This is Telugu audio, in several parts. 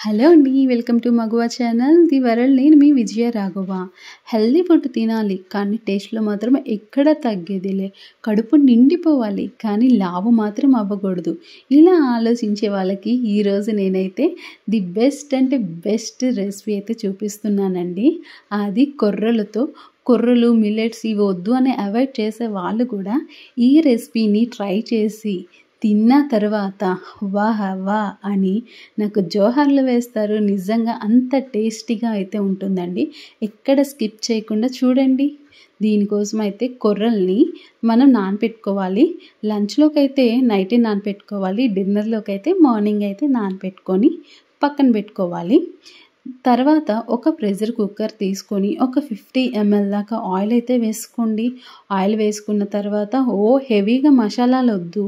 హలో అండి. Welcome to Maguva channel the world. నేను మీ విజయ రాఘవ. హెల్దీ ఫుడ్ తినాలి కానీ టేస్ట్‌లో మాత్రం ఎక్కడ తగ్గేదిలే. కడుపు నిండిపోవాలి కానీ లావు మాత్రం అవ్వకూడదు. ఇలా ఆలోచించే వాళ్ళకి ఈరోజు నేనైతే ది బెస్ట్ అంటే బెస్ట్ రెసిపీ అయితే చూపిస్తున్నానండి. అది కొర్రలతో. కొర్రలు, మిల్లెట్స్ ఇవి వద్దు అని అవాయిడ్ చేసే వాళ్ళు కూడా ఈ రెసిపీని ట్రై చేసి తిన్న తర్వాత వాహ్! వాహ్! అని నాకు జోహార్లు వేస్తారు. నిజంగా అంత టేస్టీగా అయితే ఉంటుందండి. ఎక్కడ స్కిప్ చేయకుండా చూడండి. దీనికోసం అయితే కొర్రల్ని మనం నానపెట్టుకోవాలి. లంచ్‌లోకైతే నైటే నానపెట్టుకోవాలి. డిన్నర్‌లోకైతే మార్నింగ్ అయితే నానపెట్టుకొని పక్కన పెట్టుకోవాలి. తర్వాత ఒక ప్రెషర్ కుక్కర్ తీసుకొని ఒక 50 ఎంఎల్ దాకా ఆయిల్ అయితే వేసుకోండి. ఆయిల్ వేసుకున్న తర్వాత హెవీగా మసాలాలొద్దు.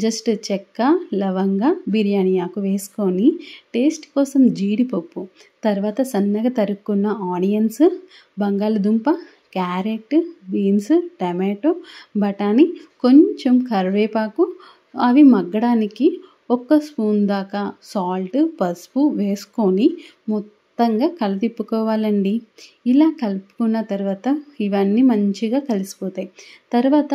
జస్ట్ చెక్క, లవంగ, బిర్యానీ ఆకు వేసుకొని టేస్ట్ కోసం జీడిపప్పు, తర్వాత సన్నగా తరుక్కున్న ఆనియన్స్, బంగాళదుంప, క్యారెట్, బీన్స్, టమాటో, బఠానీ, కొంచెం కరివేపాకు అవి మగ్గడానికి ఒక స్పూన్ దాకా సాల్ట్, పసుపు వేసుకొని మొత్తంగా కలదిప్పుకోవాలండి. ఇలా కలుపుకున్న తర్వాత ఇవన్నీ మంచిగా కలిసిపోతాయి. తర్వాత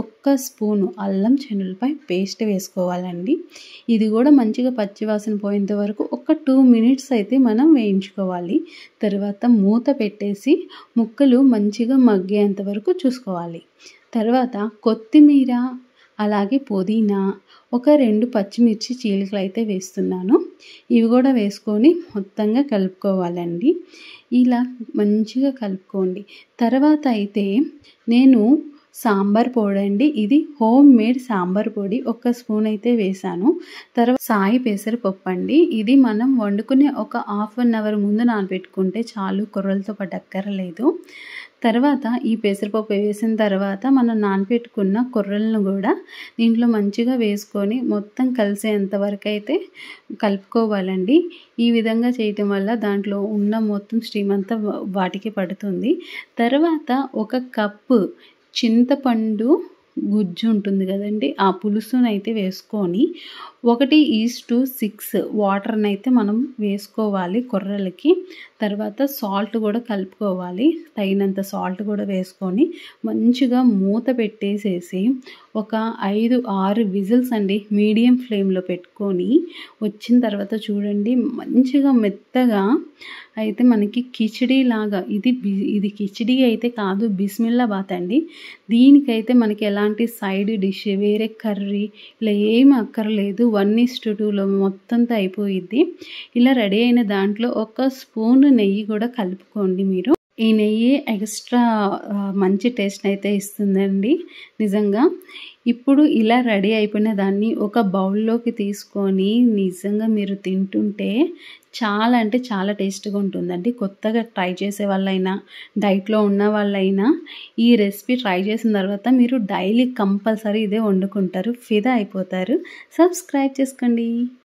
ఒక్క స్పూను అల్లం వెల్లుల్లిపాయ పేస్ట్ వేసుకోవాలండి. ఇది కూడా మంచిగా పచ్చివాసన పోయేంత వరకు ఒక 2 మినిట్స్ అయితే మనం వేయించుకోవాలి. తర్వాత మూత పెట్టేసి ముక్కలు మంచిగా మగ్గేంత వరకు చూసుకోవాలి. తర్వాత కొత్తిమీర, అలాగే పుదీనా, ఒక 2 పచ్చిమిర్చి చీలికలు అయితే వేస్తున్నాను. ఇవి కూడా వేసుకొని మొత్తంగా కలుపుకోవాలండి. ఇలా మంచిగా కలుపుకోండి. తర్వాత అయితే నేను సాంబార్ పొడి అండి. ఇది హోమ్ మేడ్ సాంబార్ పొడి ఒక స్పూన్ అయితే వేసాను. తర్వాత సాయి పెసరపప్పు అండి. ఇది మనం వండుకునే ఒక హాఫ్ అన్ అవర్ ముందు నానబెట్టుకుంటే చాలు, కొర్రలతో పాటు అక్కర్లేదు. తర్వాత ఈ పెసరపప్పు వేసిన తర్వాత మనం నానబెట్టుకున్న కొర్రలను కూడా దీంట్లో మంచిగా వేసుకొని మొత్తం కలిసేంత వరకు అయితే కలుపుకోవాలండి. ఈ విధంగా చేయటం వల్ల దాంట్లో ఉన్న మొత్తం స్టీమ్ అంతా వాటికి పడుతుంది. తర్వాత ఒక కప్పు చింతపండు గుజ్జు ఉంటుంది కదండి, ఆ పులుసునైతే వేసుకొని 1:6 వాటర్నైతే మనం వేసుకోవాలి కొర్రలకి. తర్వాత సాల్ట్ కూడా కలుపుకోవాలి. తగినంత సాల్ట్ కూడా వేసుకొని మంచిగా మూత పెట్టేసేసి ఒక 5-6 విజిల్స్ అండి మీడియం ఫ్లేమ్లో పెట్టుకొని వచ్చిన తర్వాత చూడండి మంచిగా మెత్తగా అయితే మనకి కిచిడీ లాగా, ఇది కిచిడీ అయితే కాదు, బిస్మిల్లాబాత్ అండి. దీనికైతే మనకి ఎలాంటి సైడ్ డిష్ వేరే కర్రీ ఇలా ఏమి అక్కర్లేదు. 1:2లో మొత్తంతో అయిపోయిద్ది. ఇలా రెడీ అయిన దాంట్లో ఒక స్పూన్ నెయ్యి కూడా కలుపుకోండి మీరు. ఈ నెయ్యి ఎక్స్ట్రా మంచి టేస్ట్ అయితే ఇస్తుందండి నిజంగా. ఇప్పుడు ఇలా రెడీ అయిపోయిన దాన్ని ఒక బౌల్లోకి తీసుకొని నిజంగా మీరు తింటుంటే చాలా అంటే చాలా టేస్ట్గా ఉంటుందండి. కొత్తగా ట్రై చేసే వాళ్ళైనా, డైట్లో ఉన్న వాళ్ళైనా ఈ రెసిపీ ట్రై చేసిన తర్వాత మీరు డైలీ కంపల్సరీ ఇదే వండుకుంటారు, ఫిదా అయిపోతారు. సబ్స్క్రైబ్ చేసుకోండి.